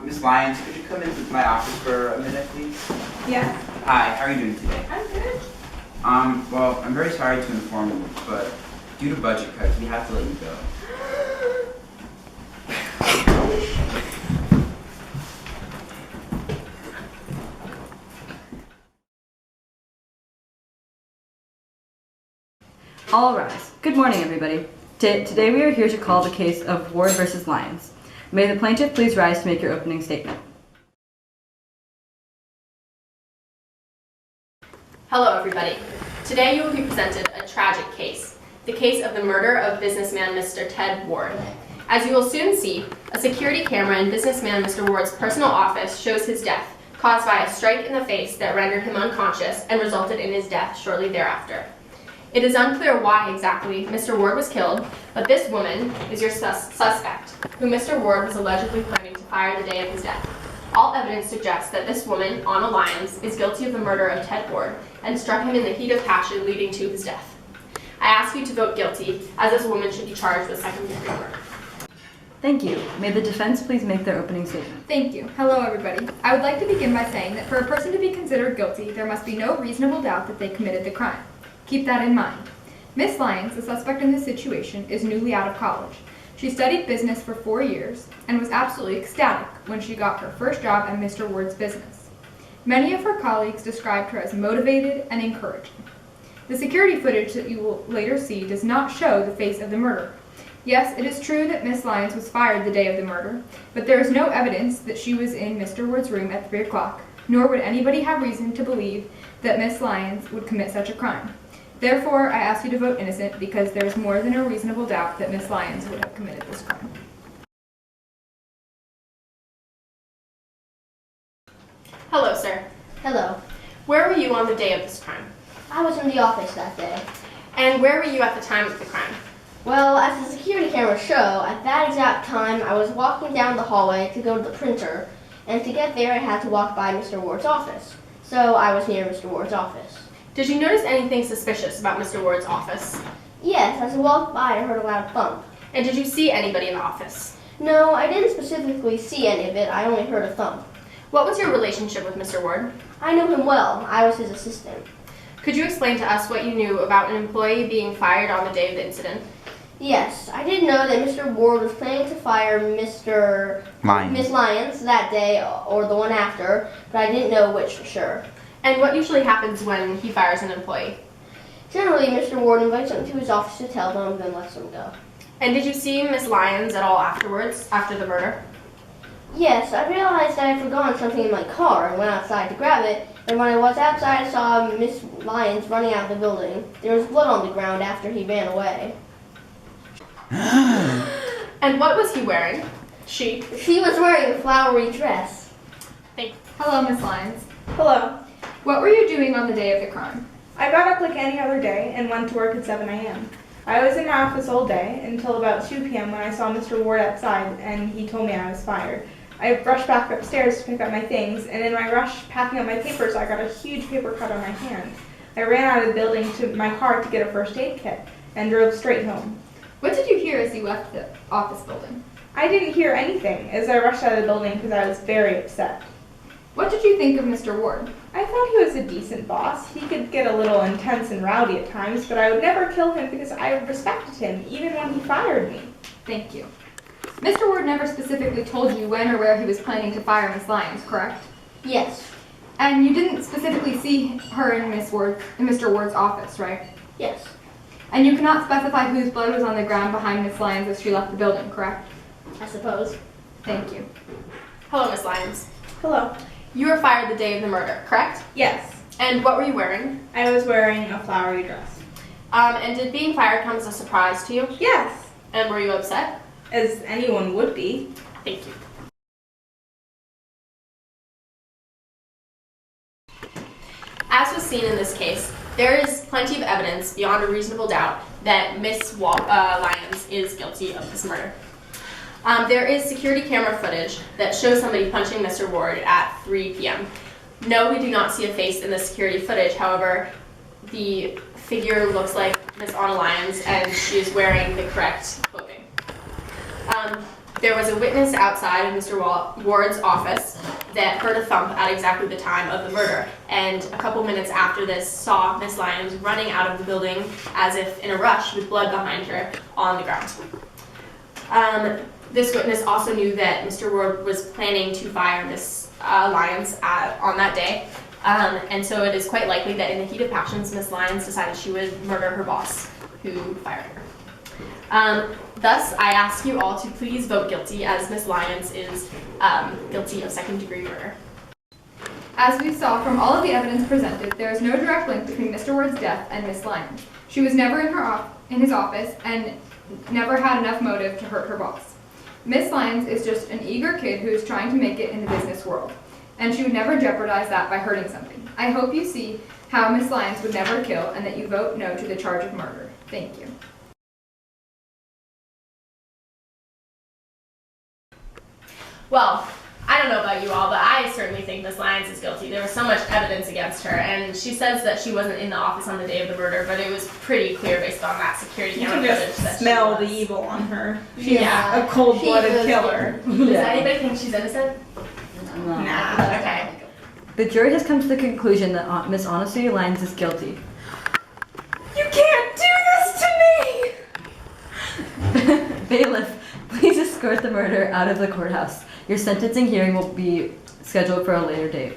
Miss Lyons, could you come into my office for a minute, please? Yes. Hi, how are you doing today? I'm good. Well, I'm very sorry to inform you, but due to budget cuts, we have to let you go. All rise. Good morning, everybody. Today we are here to call the case of Ward versus Lyons. May the plaintiff please rise to make your opening statement. Hello, everybody. Today you will be presented a tragic case, the case of the murder of businessman Mr. Ted Ward. As you will soon see, a security camera in businessman Mr. Ward's personal office shows his death, caused by a strike in the face that rendered him unconscious and resulted in his death shortly thereafter. It is unclear why exactly Mr. Ward was killed, but this woman is your suspect, who Mr. Ward was allegedly planning to fire the day of his death. All evidence suggests that this woman, Anna Lyons, is guilty of the murder of Ted Ward and struck him in the heat of passion leading to his death. I ask you to vote guilty, as this woman should be charged with second-degree murder. Thank you. May the defense please make their opening statement. Thank you. Hello, everybody. I would like to begin by saying that for a person to be considered guilty, there must be no reasonable doubt that they committed the crime. Keep that in mind. Miss Lyons, the suspect in this situation, is newly out of college. She studied business for 4 years and was absolutely ecstatic when she got her first job at Mr. Ward's business. Many of her colleagues described her as motivated and encouraging. The security footage that you will later see does not show the face of the murderer. Yes, it is true that Miss Lyons was fired the day of the murder, but there is no evidence that she was in Mr. Ward's room at 3 o'clock, nor would anybody have reason to believe that Miss Lyons would commit such a crime. Therefore, I ask you to vote innocent because there is more than a reasonable doubt that Miss Lyons would have committed this crime. Hello, sir. Hello. Where were you on the day of this crime? I was in the office that day. And where were you at the time of the crime? Well, as the security cameras show, at that exact time I was walking down the hallway to go to the printer, and to get there I had to walk by Mr. Ward's office. So I was near Mr. Ward's office. Did you notice anything suspicious about Mr. Ward's office? Yes, as I walked by I heard a loud thump. And did you see anybody in the office? No, I didn't specifically see any of it, I only heard a thump. What was your relationship with Mr. Ward? I knew him well, I was his assistant. Could you explain to us what you knew about an employee being fired on the day of the incident? Yes, I did know that Mr. Ward was planning to fire Miss Lyons that day or the one after, but I didn't know which for sure. And what usually happens when he fires an employee? Generally, Mr. Ward invites them to his office to tell them, then lets them go. And did you see Miss Lyons at all afterwards, after the murder? Yes, I realized I had forgotten something in my car and went outside to grab it, and when I was outside I saw Miss Lyons running out of the building. There was blood on the ground after he ran away. And what was he wearing? She was wearing a flowery dress. Thank you. Hello, Miss Lyons. Hello. What were you doing on the day of the crime? I got up like any other day and went to work at 7 a.m. I was in my office all day until about 2 p.m. when I saw Mr. Ward outside and he told me I was fired. I rushed back upstairs to pick up my things, and in my rush packing up my papers I got a huge paper cut on my hand. I ran out of the building to my car to get a first aid kit and drove straight home. What did you hear as you left the office building? I didn't hear anything as I rushed out of the building because I was very upset. What did you think of Mr. Ward? I thought he was a decent boss. He could get a little intense and rowdy at times, but I would never kill him because I respected him, even when he fired me. Thank you. Mr. Ward never specifically told you when or where he was planning to fire Miss Lyons, correct? Yes. And you didn't specifically see her in Mr. Ward's office, right? Yes. And you cannot specify whose blood was on the ground behind Miss Lyons as she left the building, correct? I suppose. Thank you. Hello, Miss Lyons. Hello. You were fired the day of the murder, correct? Yes. And what were you wearing? I was wearing a flowery dress. And did being fired come as a surprise to you? Yes. And were you upset? As anyone would be. Thank you. As was seen in this case, there is plenty of evidence beyond a reasonable doubt that Miss Lyons is guilty of this murder. There is security camera footage that shows somebody punching Mr. Ward at 3 p.m. No, we do not see a face in the security footage. However, the figure looks like Miss Anna Lyons, and she is wearing the correct clothing. There was a witness outside of Mr. Ward's office that heard a thump at exactly the time of the murder, and a couple minutes after this saw Miss Lyons running out of the building as if in a rush with blood behind her on the ground. This witness also knew that Mr. Ward was planning to fire Miss Lyons on that day, and so it is quite likely that in the heat of passions, Miss Lyons decided she would murder her boss, who fired her. Thus, I ask you all to please vote guilty, as Miss Lyons is guilty of second-degree murder. As we saw from all of the evidence presented, there is no direct link between Mr. Ward's death and Miss Lyons. She was never in his office and never had enough motive to hurt her boss. Miss Lyons is just an eager kid who is trying to make it in the business world, and she would never jeopardize that by hurting something. I hope you see how Miss Lyons would never kill and that you vote no to the charge of murder. Thank you. Well, I don't know about you all, but I certainly think Miss Lyons is guilty. There was so much evidence against her, and she says that she wasn't in the office on the day of the murder, but it was pretty clear based on that security You camera can footage just that smell she was. the evil on her. She's Yeah. a cold-blooded She was killer. Does anybody think she's innocent? Nah. Okay. The jury has come to the conclusion that Miss Honesty Lyons is guilty. You can't do this to me! Bailiff, please escort the murderer out of the courthouse. Your sentencing hearing will be scheduled for a later date.